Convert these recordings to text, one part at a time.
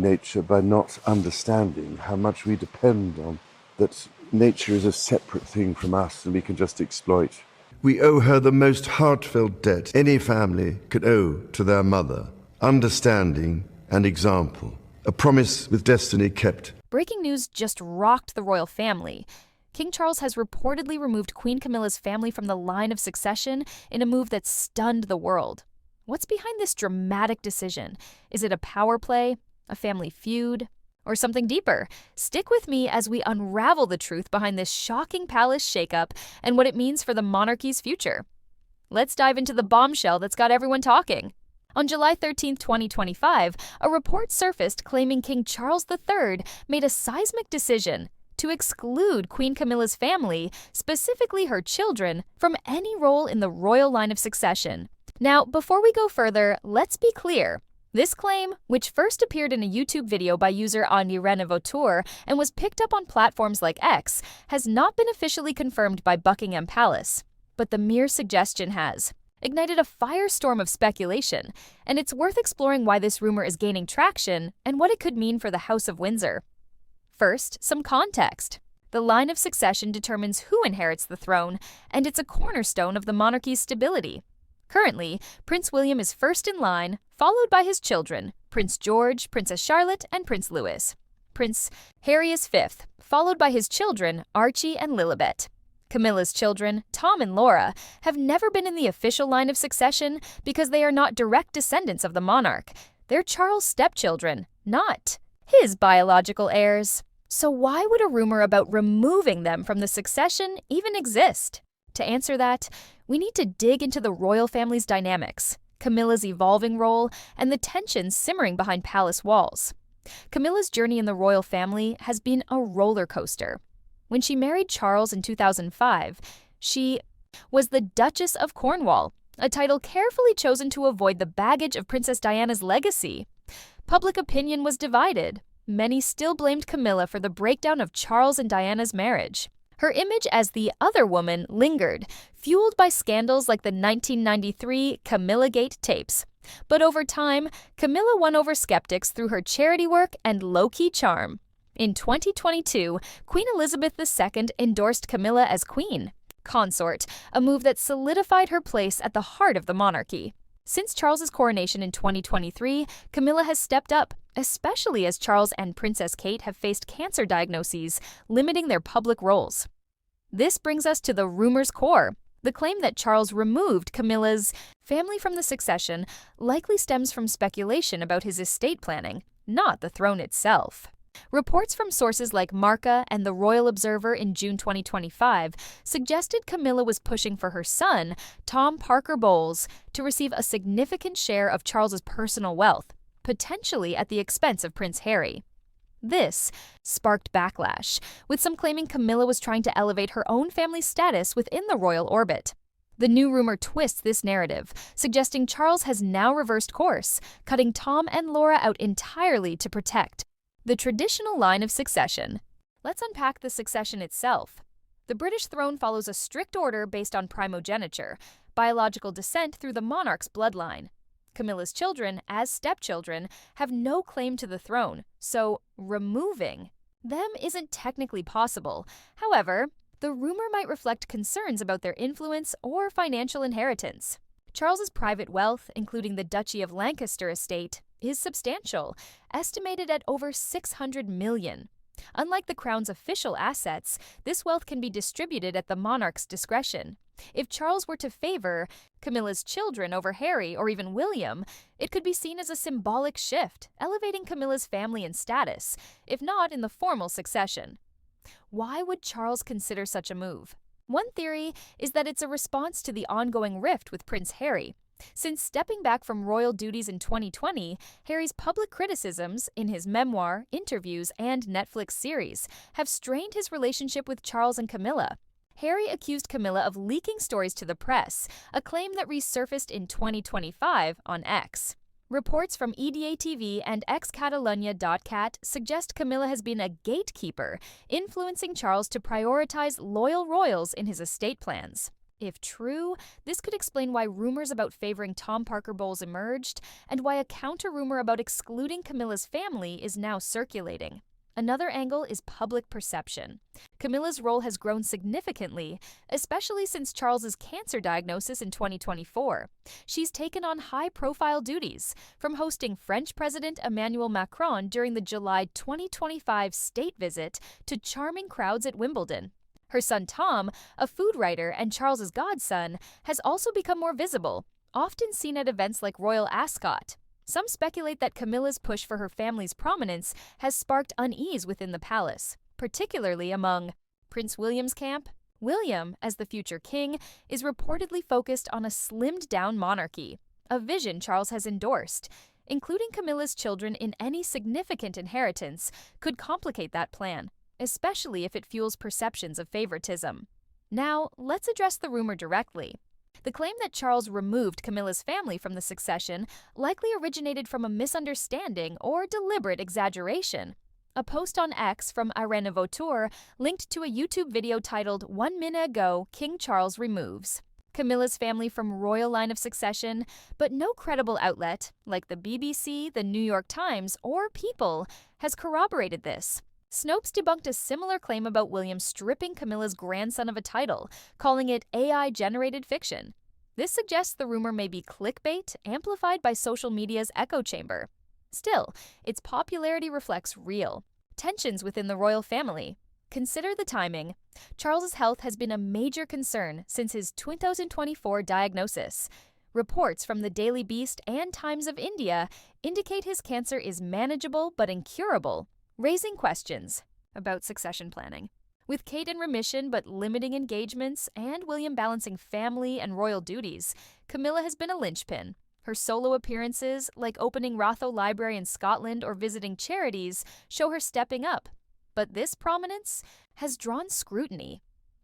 nature by not understanding how much we depend on that nature is a separate thing from us and we can just exploit. We owe her the most heartfelt debt any family could owe to their mother: understanding and example. A promise with destiny kept. Breaking news just rocked the royal family. King Charles has reportedly removed Queen Camilla's family from the line of succession in a move that stunned the world. What's behind this dramatic decision? Is it a power play, a family feud, or something deeper? Stick with me as we unravel the truth behind this shocking palace shakeup and what it means for the monarchy's future. Let's dive into the bombshell that's got everyone talking. On July 13, 2025, a report surfaced claiming King Charles III made a seismic decision to exclude Queen Camilla's family, specifically her children, from any role in the royal line of succession. Now, before we go further, let's be clear. This claim, which first appeared in a YouTube video by user Anirene Vautour and was picked up on platforms like X, has not been officially confirmed by Buckingham Palace. But the mere suggestion has ignited a firestorm of speculation, and it's worth exploring why this rumor is gaining traction and what it could mean for the House of Windsor. First, some context. The line of succession determines who inherits the throne, and it's a cornerstone of the monarchy's stability. Currently, Prince William is first in line, followed by his children, Prince George, Princess Charlotte, and Prince Louis. Prince Harry is fifth, followed by his children, Archie and Lilibet. Camilla's children, Tom and Laura, have never been in the official line of succession because they are not direct descendants of the monarch. They're Charles' stepchildren, not his biological heirs. So why would a rumor about removing them from the succession even exist? To answer that, we need to dig into the royal family's dynamics, Camilla's evolving role, and the tensions simmering behind palace walls. Camilla's journey in the royal family has been a roller coaster. When she married Charles in 2005, she was the Duchess of Cornwall, a title carefully chosen to avoid the baggage of Princess Diana's legacy. Public opinion was divided. Many still blamed Camilla for the breakdown of Charles and Diana's marriage. Her image as the other woman lingered, fueled by scandals like the 1993 Camilla-gate tapes. But over time, Camilla won over skeptics through her charity work and low-key charm. In 2022, Queen Elizabeth II endorsed Camilla as queen consort, a move that solidified her place at the heart of the monarchy. Since Charles's coronation in 2023, Camilla has stepped up, especially as Charles and Princess Kate have faced cancer diagnoses, limiting their public roles. This brings us to the rumor's core. The claim that Charles removed Camilla's family from the succession likely stems from speculation about his estate planning, not the throne itself. Reports from sources like Marca and the Royal Observer in June 2025 suggested Camilla was pushing for her son, Tom Parker Bowles, to receive a significant share of Charles's personal wealth, potentially at the expense of Prince Harry. This sparked backlash, with some claiming Camilla was trying to elevate her own family's status within the royal orbit. The new rumor twists this narrative, suggesting Charles has now reversed course, cutting Tom and Laura out entirely to protect the traditional line of succession. Let's unpack the succession itself. The British throne follows a strict order based on primogeniture, biological descent through the monarch's bloodline. Camilla's children, as stepchildren, have no claim to the throne, so removing them isn't technically possible. However, the rumor might reflect concerns about their influence or financial inheritance. Charles's private wealth, including the Duchy of Lancaster estate, is substantial, estimated at over $600 million. Unlike the crown's official assets, this wealth can be distributed at the monarch's discretion. If Charles were to favor Camilla's children over Harry or even William, it could be seen as a symbolic shift, elevating Camilla's family and status, if not in the formal succession. Why would Charles consider such a move? One theory is that it's a response to the ongoing rift with Prince Harry. Since stepping back from royal duties in 2020, Harry's public criticisms in his memoir, interviews, and Netflix series have strained his relationship with Charles and Camilla. Harry accused Camilla of leaking stories to the press, a claim that resurfaced in 2025 on X. Reports from EDA-TV and xcatalonia.cat suggest Camilla has been a gatekeeper, influencing Charles to prioritize loyal royals in his estate plans. If true, this could explain why rumors about favoring Tom Parker Bowles emerged, and why a counter-rumor about excluding Camilla's family is now circulating. Another angle is public perception. Camilla's role has grown significantly, especially since Charles's cancer diagnosis in 2024. She's taken on high-profile duties, from hosting French President Emmanuel Macron during the July 2025 state visit to charming crowds at Wimbledon. Her son Tom, a food writer and Charles's godson, has also become more visible, often seen at events like Royal Ascot. Some speculate that Camilla's push for her family's prominence has sparked unease within the palace, particularly among Prince William's camp. William, as the future king, is reportedly focused on a slimmed-down monarchy, a vision Charles has endorsed. Including Camilla's children in any significant inheritance could complicate that plan, especially if it fuels perceptions of favoritism. Now, let's address the rumor directly. The claim that Charles removed Camilla's family from the succession likely originated from a misunderstanding or deliberate exaggeration. A post on X from Irene Vautour linked to a YouTube video titled "1 minute ago, King Charles removes Camilla's family from royal line of succession," but no credible outlet, like the BBC, the New York Times, or People, has corroborated this. Snopes debunked a similar claim about William stripping Camilla's grandson of a title, calling it AI-generated fiction. This suggests the rumor may be clickbait, amplified by social media's echo chamber. Still, its popularity reflects real tensions within the royal family. Consider the timing. Charles's health has been a major concern since his 2024 diagnosis. Reports from the Daily Beast and Times of India indicate his cancer is manageable but incurable, raising questions about succession planning. With Kate in remission but limiting engagements and William balancing family and royal duties, Camilla has been a linchpin. Her solo appearances, like opening Ratho Library in Scotland or visiting charities, show her stepping up. But this prominence has drawn scrutiny.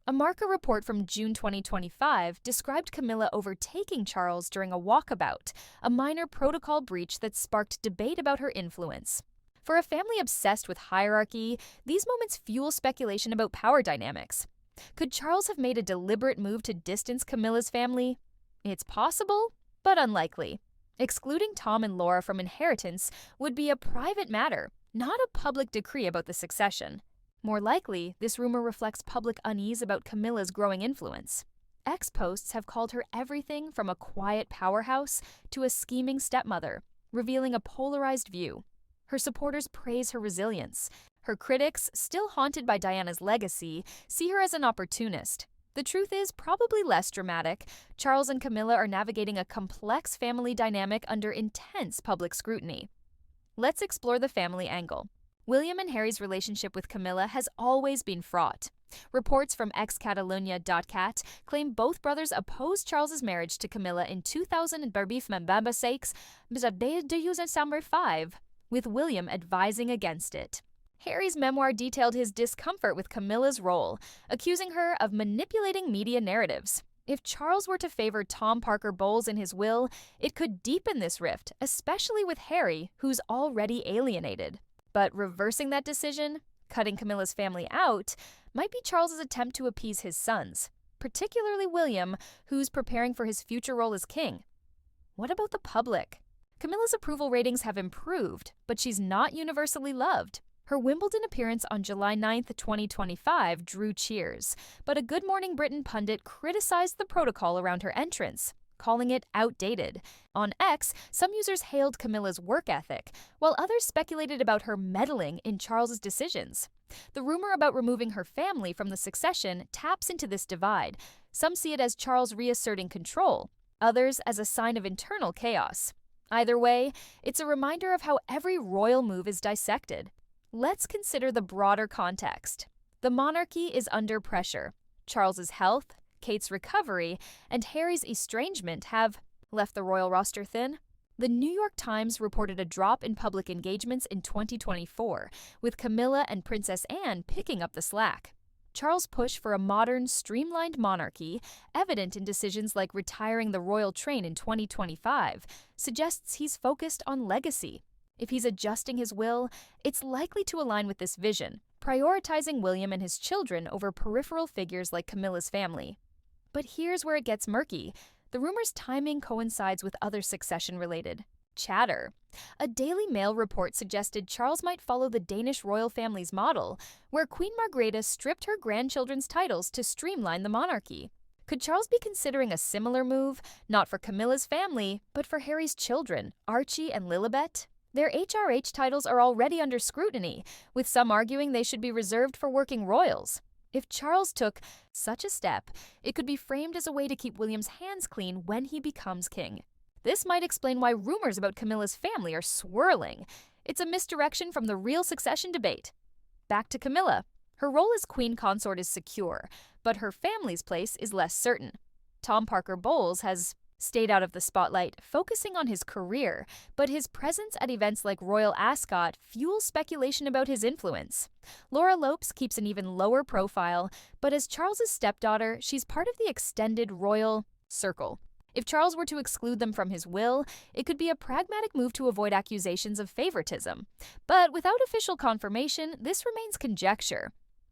A Marca report from June 2025 described Camilla overtaking Charles during a walkabout, a minor protocol breach that sparked debate about her influence. For a family obsessed with hierarchy, these moments fuel speculation about power dynamics. Could Charles have made a deliberate move to distance Camilla's family? It's possible, but unlikely. Excluding Tom and Laura from inheritance would be a private matter, not a public decree about the succession. More likely, this rumor reflects public unease about Camilla's growing influence. X posts have called her everything from a quiet powerhouse to a scheming stepmother, revealing a polarized view. Her supporters praise her resilience. Her critics, still haunted by Diana's legacy, see her as an opportunist. The truth is probably less dramatic. Charles and Camilla are navigating a complex family dynamic under intense public scrutiny. Let's explore the family angle. William and Harry's relationship with Camilla has always been fraught. Reports from excatalonia.cat claim both brothers opposed Charles's marriage to Camilla in 2000 and Barbif Mbamba Sakes, Summer 5, with William advising against it. Harry's memoir detailed his discomfort with Camilla's role, accusing her of manipulating media narratives. If Charles were to favor Tom Parker Bowles in his will, it could deepen this rift, especially with Harry, who's already alienated. But reversing that decision, cutting Camilla's family out, might be Charles's attempt to appease his sons, particularly William, who's preparing for his future role as king. What about the public? Camilla's approval ratings have improved, but she's not universally loved. Her Wimbledon appearance on July 9, 2025 drew cheers, but a Good Morning Britain pundit criticized the protocol around her entrance, calling it outdated. On X, some users hailed Camilla's work ethic, while others speculated about her meddling in Charles's decisions. The rumor about removing her family from the succession taps into this divide. Some see it as Charles reasserting control, others as a sign of internal chaos. Either way, it's a reminder of how every royal move is dissected. Let's consider the broader context. The monarchy is under pressure. Charles's health, Kate's recovery, and Harry's estrangement have left the royal roster thin. The New York Times reported a drop in public engagements in 2024, with Camilla and Princess Anne picking up the slack. Charles' push for a modern, streamlined monarchy, evident in decisions like retiring the royal train in 2025, suggests he's focused on legacy. If he's adjusting his will, it's likely to align with this vision, prioritizing William and his children over peripheral figures like Camilla's family. But here's where it gets murky. The rumor's timing coincides with other succession-related chatter. A Daily Mail report suggested Charles might follow the Danish royal family's model, where Queen Margrethe stripped her grandchildren's titles to streamline the monarchy. Could Charles be considering a similar move, not for Camilla's family, but for Harry's children, Archie and Lilibet? Their HRH titles are already under scrutiny, with some arguing they should be reserved for working royals. If Charles took such a step, it could be framed as a way to keep William's hands clean when he becomes king. This might explain why rumors about Camilla's family are swirling. It's a misdirection from the real succession debate. Back to Camilla. Her role as queen consort is secure, but her family's place is less certain. Tom Parker Bowles has stayed out of the spotlight, focusing on his career, but his presence at events like Royal Ascot fuels speculation about his influence. Laura Lopes keeps an even lower profile, but as Charles's stepdaughter, she's part of the extended royal circle. If Charles were to exclude them from his will, it could be a pragmatic move to avoid accusations of favoritism. But without official confirmation, this remains conjecture.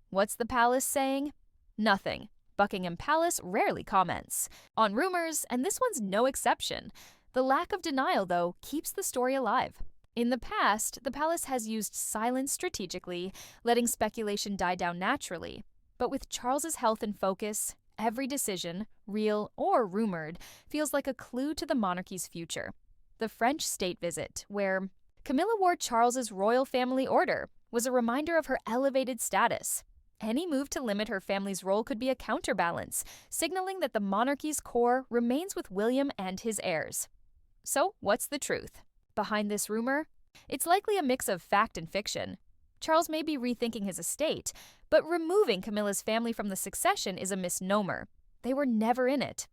What's the palace saying? Nothing. Buckingham Palace rarely comments on rumors, and this one's no exception. The lack of denial, though, keeps the story alive. In the past, the palace has used silence strategically, letting speculation die down naturally. But with Charles's health in focus, every decision, real or rumored, feels like a clue to the monarchy's future. The French state visit, where Camilla wore Charles's royal family order, was a reminder of her elevated status. Any move to limit her family's role could be a counterbalance, signaling that the monarchy's core remains with William and his heirs. So, what's the truth behind this rumor? It's likely a mix of fact and fiction. Charles may be rethinking his estate, but removing Camilla's family from the succession is a misnomer. They were never in it.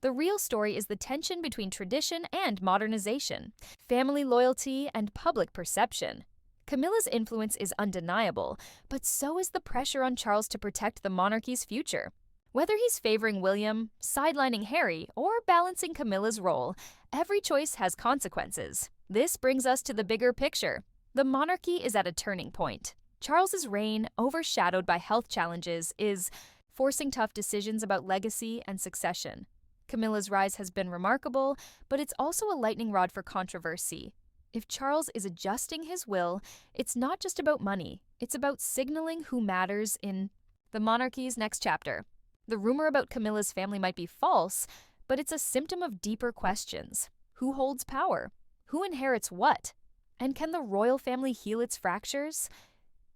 The real story is the tension between tradition and modernization, family loyalty and public perception. Camilla's influence is undeniable, but so is the pressure on Charles to protect the monarchy's future. Whether he's favoring William, sidelining Harry, or balancing Camilla's role, every choice has consequences. This brings us to the bigger picture. The monarchy is at a turning point. Charles's reign, overshadowed by health challenges, is forcing tough decisions about legacy and succession. Camilla's rise has been remarkable, but it's also a lightning rod for controversy. If Charles is adjusting his will, it's not just about money. It's about signaling who matters in the monarchy's next chapter. The rumor about Camilla's family might be false, but it's a symptom of deeper questions. Who holds power? Who inherits what? And can the royal family heal its fractures?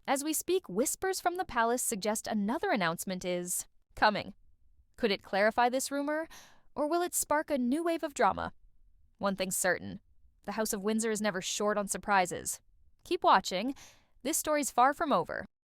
As we speak, whispers from the palace suggest another announcement is coming. Could it clarify this rumor, or will it spark a new wave of drama? One thing's certain. The House of Windsor is never short on surprises. Keep watching. This story's far from over.